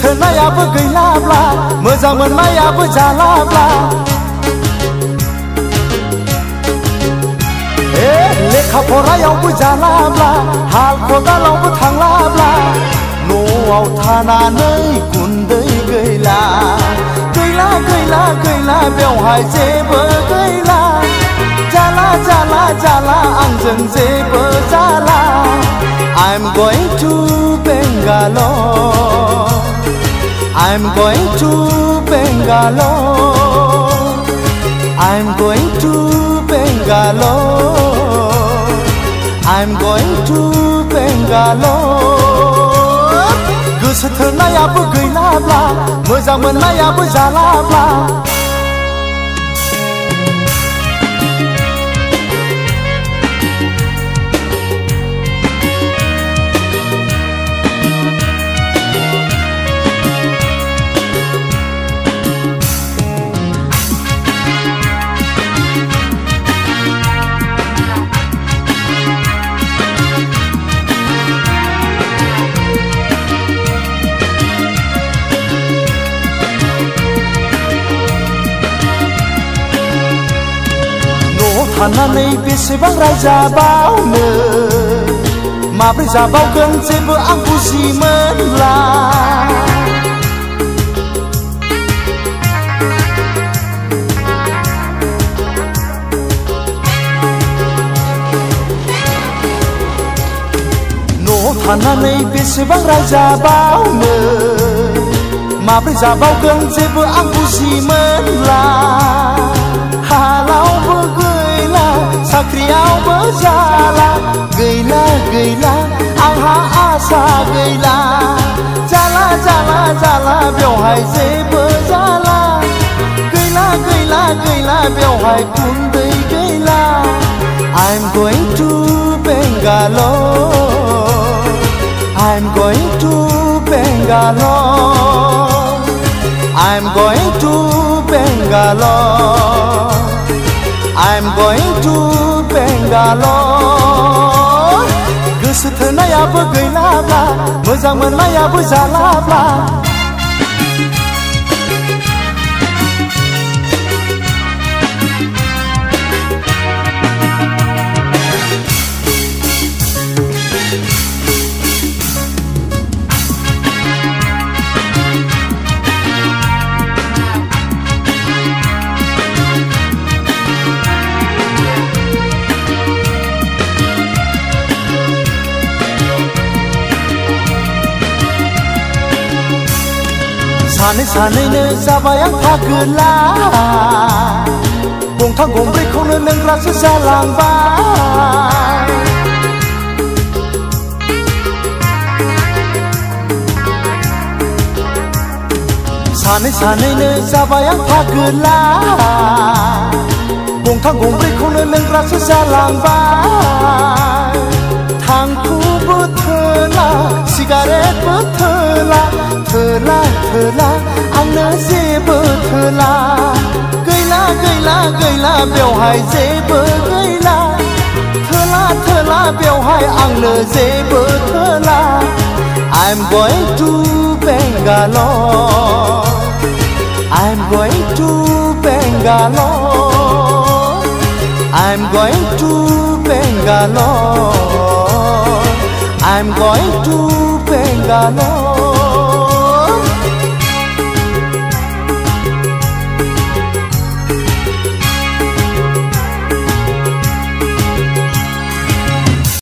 थोनायाबो गैलाब्ला मोजां मोननायाबो जालाब्ला लेखा फरायावबो जालाब्ला हाल खदालावबो थांलाब्ला न'आव थानानै गुन्दै गैला गैला गैला गैला बेवहाय जेबो गैला जाला जाला जाला आंजों जेबो जाला I'm going to Bangalore I'm going to Bangalore I'm going to Bangalore I'm going to Bangalore गोसो थोनायाबो गैलाब्ला मोजां मोननायाबो जालाब्ला थानानै बेसेबां रायजाबावनो माब्रै जाबावगोन जेबो आं बुजिमोनला न'आव थानानै बेसेबां रायजाबावनो माब्रै जाबावगोन जेबो आं बुजिमोनला हालावबो साख्रियावबो जाला गैला गैला आंहा आसा गैला जाला जाला जाला बेवहाय जेबो जाला गैला गैला गैला बेवहाय गुन्दै गैला I'm going to Bangalore I'm going to Bangalore I'm going to Bangalore I'm going to Bangalore गोसो थोनायाबो गैलाब्ला मोजां मोननायाबो जालाब्ला सानै सानैनो जाबाय आं फागोला गंथाम गंब्रैखौनो लोंग्रासो जालांबाय सानै सानैनो जाबाय आं फागोला गंथाम गंब्रैखौनो लोंग्रासो जालांबाय थांखुबो थोला सिगारेटबो थोला थोला थोला आंनो जेबो थोला गैला गैला गैला बेवहाय जेबो गैला थोला थोला बेवहाय आंनो जेबो थोला I'm going to Bangalore I'm going to Bangalore I'm going to Bangalore I'm going to Bangalore